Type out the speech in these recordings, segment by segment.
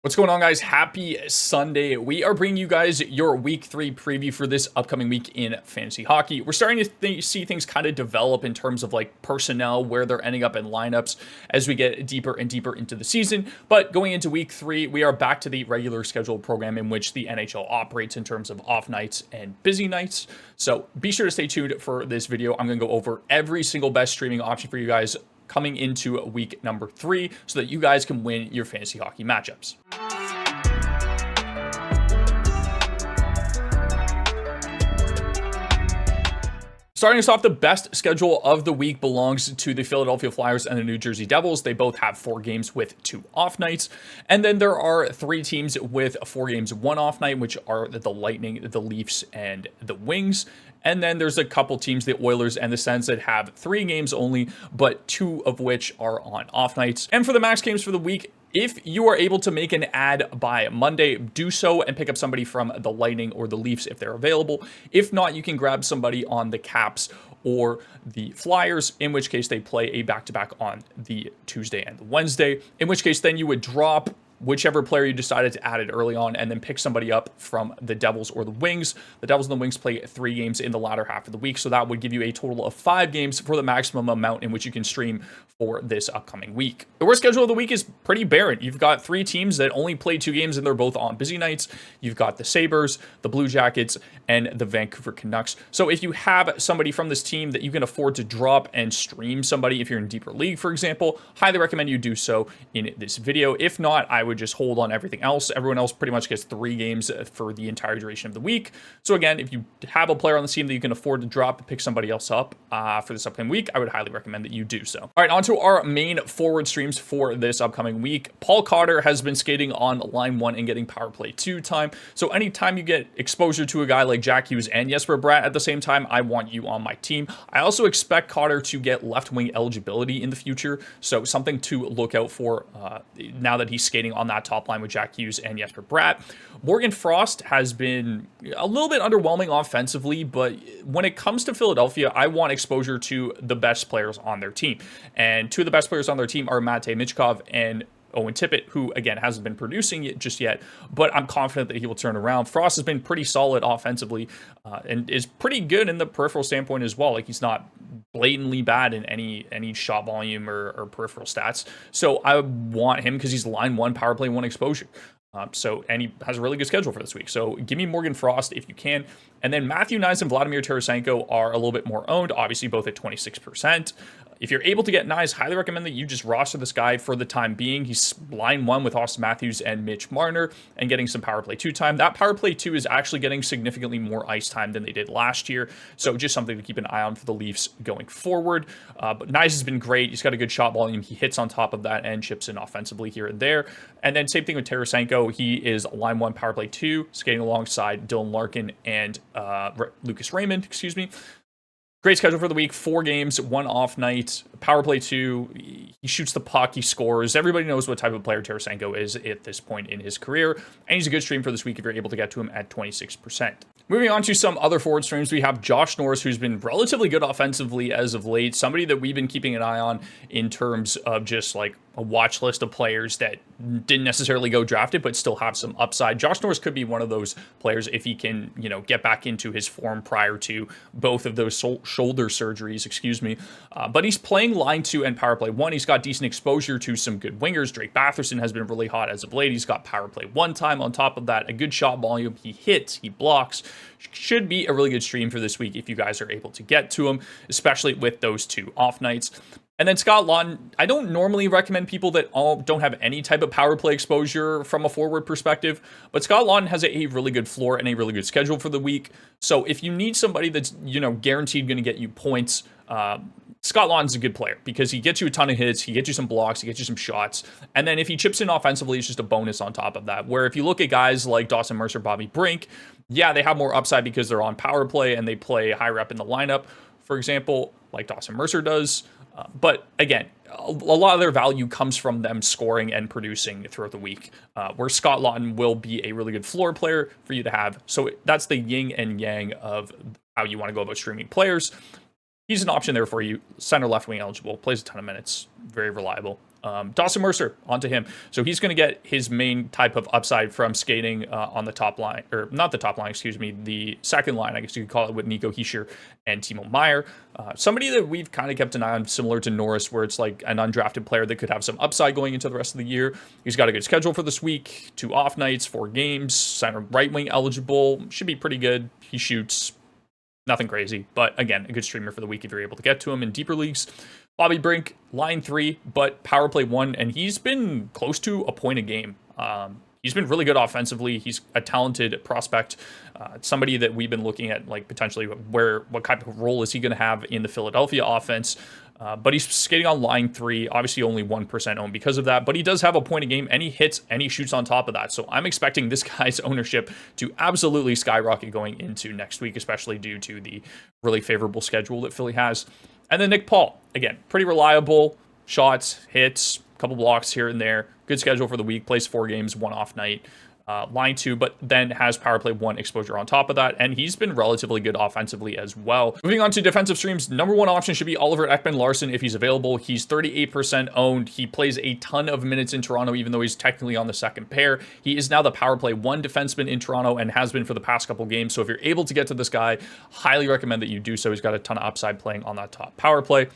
What's going on, guys? Happy Sunday. We are bringing you guys your week 3 preview for this upcoming week in fantasy hockey. We're starting to see things kind of develop in terms of like personnel, where they're ending up in lineups as we get deeper and deeper into the season. But going into week 3, we are back to the regular scheduled program in which the NHL operates in terms of off nights and busy nights. So be sure to stay tuned for this video. I'm going to go over every single best streaming option for you guys coming into week number 3 so that you guys can win your fantasy hockey matchups. Starting us off, the best schedule of the week belongs to the Philadelphia Flyers and the New Jersey Devils. They both have 4 games with 2 off nights. And then there are 3 teams with 4 games, 1 off night, which are the Lightning, the Leafs, and the Wings. And then there's a couple teams, the Oilers and the Sens, that have 3 games only, but 2 of which are on off nights. And for the max games for the week, if you are able to make an ad by Monday, do so and pick up somebody from the Lightning or the Leafs if they're available. If not, you can grab somebody on the Caps or the Flyers, in which case they play a back-to-back on the Tuesday and the Wednesday, in which case then you would drop whichever player you decided to add it early on and then pick somebody up from the Devils or the Wings. The Devils and the Wings play 3 games in the latter half of the week, so that would give you a total of 5 games for the maximum amount in which you can stream for this upcoming week. The worst schedule of the week is pretty barren. You've got 3 teams that only play 2 games and they're both on busy nights. You've got the Sabres, the Blue Jackets, and the Vancouver Canucks. So if you have somebody from this team that you can afford to drop and stream somebody, if you're in deeper league, for example, highly recommend you do so in this video. If not, I would just hold on everything else. Everyone else pretty much gets 3 games for the entire duration of the week. So again, if you have a player on the team that you can afford to drop and pick somebody else up for this upcoming week, I would highly recommend that you do so. All right, on to our main forward streams for this upcoming week. Paul Cotter has been skating on line 1 and getting power play 2 time. So anytime you get exposure to a guy like Jack Hughes and Jesper Bratt at the same time, I want you on my team. I also expect Cotter to get left wing eligibility in the future. So something to look out for now that he's skating on that top line with Jack Hughes and Jesper Bratt. Morgan Frost has been a little bit underwhelming offensively, but when it comes to Philadelphia, I want exposure to the best players on their team. And 2 of the best players on their team are Matej Michkov and Owen Tippett, who, again, hasn't been producing it just yet, but I'm confident that he will turn around. Frost has been pretty solid offensively and is pretty good in the peripheral standpoint as well. Like, he's not blatantly bad in any shot volume or peripheral stats. So I want him because he's line 1, power play 1 exposure. And he has a really good schedule for this week. So give me Morgan Frost if you can. And then Matthew Knies and Vladimir Tarasenko are a little bit more owned, obviously both at 26%. If you're able to get Knies, highly recommend that you just roster this guy for the time being. He's line 1 with Austin Matthews and Mitch Marner and getting some power play 2 time. That power play 2 is actually getting significantly more ice time than they did last year. So just something to keep an eye on for the Leafs going forward. But Knies has been great. He's got a good shot volume. He hits on top of that and chips in offensively here and there. And then same thing with Tarasenko. He is line 1, power play 2, skating alongside Dylan Larkin and Lucas Raymond, excuse me. Great schedule for the week. 4 games, 1 off night, power play 2. He shoots the puck, he scores. Everybody knows what type of player Tarasenko is at this point in his career. And he's a good stream for this week if you're able to get to him at 26%. Moving on to some other forward streams, we have Josh Norris, who's been relatively good offensively as of late. Somebody that we've been keeping an eye on in terms of just like a watch list of players that didn't necessarily go drafted, but still have some upside. Josh Norris could be one of those players if he can, get back into his form prior to both of those shoulder surgeries, but he's playing line 2 and power play 1. He's got decent exposure to some good wingers. Drake Batherson has been really hot as of late. He's got power play 1 time on top of that, a good shot volume. He hits, he blocks. Should be a really good stream for this week if you guys are able to get to him, especially with those 2 off nights. And then Scott Laughton, I don't normally recommend people that don't have any type of power play exposure from a forward perspective, but Scott Laughton has a really good floor and a really good schedule for the week. So if you need somebody that's, guaranteed going to get you points, Scott Laughton's a good player because he gets you a ton of hits, he gets you some blocks, he gets you some shots, and then if he chips in offensively, it's just a bonus on top of that. Where if you look at guys like Dawson Mercer, Bobby Brink, yeah, they have more upside because they're on power play and they play higher up in the lineup, for example, like Dawson Mercer does. But again, a lot of their value comes from them scoring and producing throughout the week, where Scott Laughton will be a really good floor player for you to have. So that's the yin and yang of how you want to go about streaming players. He's an option there for you. Center left wing eligible, plays a ton of minutes, very reliable. Dawson Mercer, onto him. So he's going to get his main type of upside from skating on the top line, or not the top line, excuse me, the second line, I guess you could call it, with Nico Hischier and Timo Meier. Somebody that we've kind of kept an eye on, similar to Norris, where it's like an undrafted player that could have some upside going into the rest of the year. He's got a good schedule for this week, 2 off nights, 4 games, center right wing eligible, should be pretty good. He shoots. Nothing crazy, but again, a good streamer for the week if you're able to get to him in deeper leagues. Bobby Brink, line 3, but power play 1, and he's been close to a point a game. He's been really good offensively. He's a talented prospect, somebody that we've been looking at, like potentially what type of role is he going to have in the Philadelphia offense. But he's skating on line 3, obviously only 1% owned because of that, but he does have a point a game, and he hits and he shoots on top of that. So I'm expecting this guy's ownership to absolutely skyrocket going into next week, especially due to the really favorable schedule that Philly has. And then Nick Paul, again, pretty reliable, shots, hits, a couple blocks here and there, good schedule for the week, plays 4 games, 1 off night. Line 2, but then has power play 1 exposure on top of that, and he's been relatively good offensively as well. Moving on to defensive streams, number 1 option should be Oliver Ekman-Larsson if he's available. He's 38% owned. He plays a ton of minutes in Toronto, even though he's technically on the second pair. He is now the power play 1 defenseman in Toronto and has been for the past couple games. So if you're able to get to this guy, highly recommend that you do so. He's got a ton of upside playing on that top power play.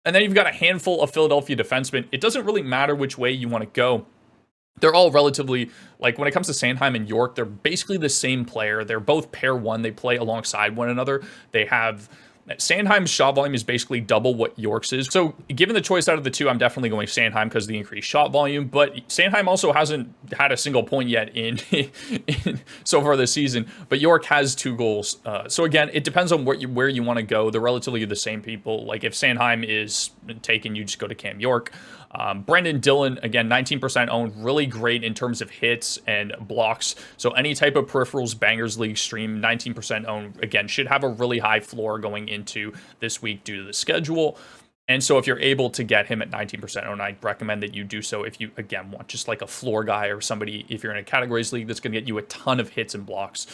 And then you've got a handful of Philadelphia defensemen. It doesn't really matter which way you want to go. They're all relatively, like when it comes to Sanheim and York, they're basically the same player. They're both pair 1. They play alongside one another. They have, Sanheim's shot volume is basically double what York's is. So given the choice out of the 2, I'm definitely going Sanheim because of the increased shot volume. But Sanheim also hasn't had a single point yet in so far this season. But York has 2 goals. So again, it depends on where you want to go. They're relatively the same people. Like if Sanheim is taken, you just go to Cam York. Brendan Dillon, again, 19% owned, really great in terms of hits and blocks. So any type of peripherals bangers league stream, 19% owned, again, should have a really high floor going into this week due to the schedule. And so if you're able to get him at 19% owned, I recommend that you do so if you, again, want just like a floor guy or somebody, if you're in a categories league, that's going to get you a ton of hits and blocks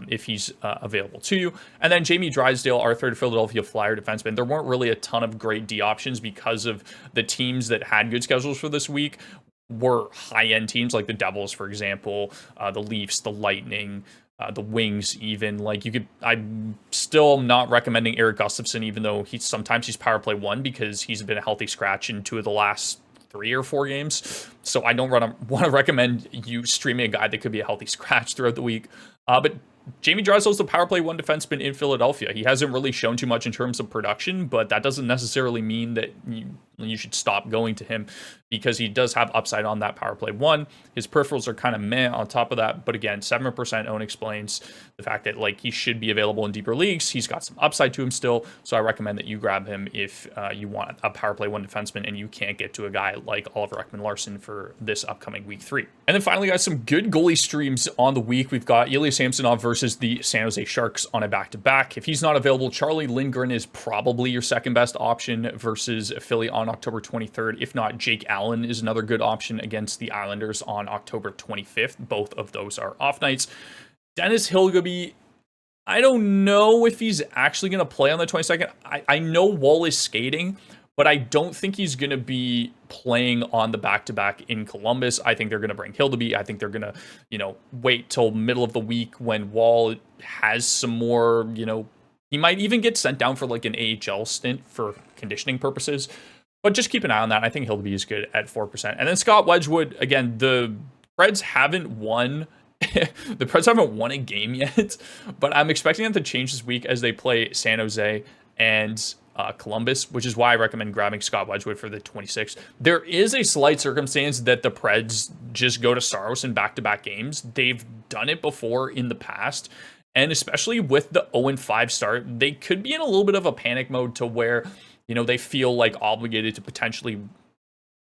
if he's available to you. And then Jamie Drysdale, our third Philadelphia Flyer defenseman. There weren't really a ton of great D options because of the teams that had good schedules for this week were high-end teams like the Devils, for example, the Leafs, the Lightning, the Wings, even. Like you could, I'm still not recommending Eric Gustafsson, even though sometimes he's power play 1 because he's been a healthy scratch in 2 of the last 3 or 4 games. So I don't want to recommend you streaming a guy that could be a healthy scratch throughout the week. But Jamie Drysdale's the power play 1 defenseman in Philadelphia. He hasn't really shown too much in terms of production, but that doesn't necessarily mean that you should stop going to him because he does have upside on that power play 1. His peripherals are kind of meh on top of that, but again, 7% own explains the fact that like he should be available in deeper leagues. He's got some upside to him still, so I recommend that you grab him if you want a power play 1 defenseman and you can't get to a guy like Oliver Ekman-Larsson for this upcoming week 3. And then finally, guys, some good goalie streams on the week. We've got Ilya Samsonov versus the San Jose Sharks on a back-to-back. If he's not available, Charlie Lindgren is probably your second best option versus Philly on October 23rd. If not, Jake Allen is another good option against the Islanders on October 25th. Both of those are off nights. Dennis Hilgeby, I don't know if he's actually going to play on the 22nd. I know Wall is skating, but I don't think he's going to be playing on the back-to-back in Columbus. I think they're going to bring Hildeby. I think they're going to, wait till middle of the week when Wall has some more, he might even get sent down for like an AHL stint for conditioning purposes. But just keep an eye on that. I think Hildeby is good at 4%. And then Scott Wedgwood, again, the Preds haven't won. The Preds haven't won a game yet, but I'm expecting them to change this week as they play San Jose and Columbus, which is why I recommend grabbing Scott Wedgwood for the 26th. There is a slight circumstance that the Preds just go to Saros in back-to-back games. They've done it before in the past, and especially with the 0-5 start, they could be in a little bit of a panic mode to where, they feel like obligated to potentially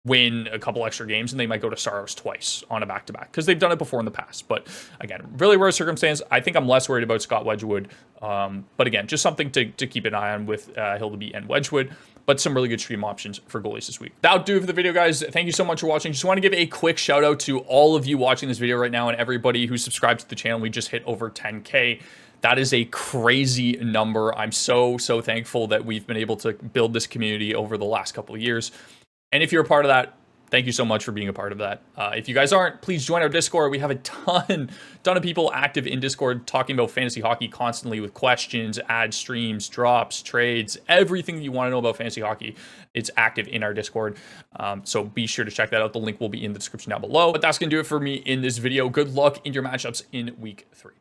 win a couple extra games, and they might go to Saros twice on a back-to-back because they've done it before in the past. But again, really rare circumstance. I think I'm less worried about Scott Wedgwood. But again, just something to keep an eye on with Hildeby and Wedgwood. But some really good stream options for goalies this week. That'll do it for the video, guys. Thank you so much for watching. Just want to give a quick shout out to all of you watching this video right now and everybody who subscribed to the channel. We just hit over 10K. That is a crazy number. I'm so thankful that we've been able to build this community over the last couple of years. And if you're a part of that, thank you so much for being a part of that. If you guys aren't, please join our Discord. We have a ton of people active in Discord talking about fantasy hockey constantly with questions, ad streams, drops, trades, everything that you want to know about fantasy hockey. It's active in our Discord. So be sure to check that out. The link will be in the description down below. But that's going to do it for me in this video. Good luck in your matchups in week 3.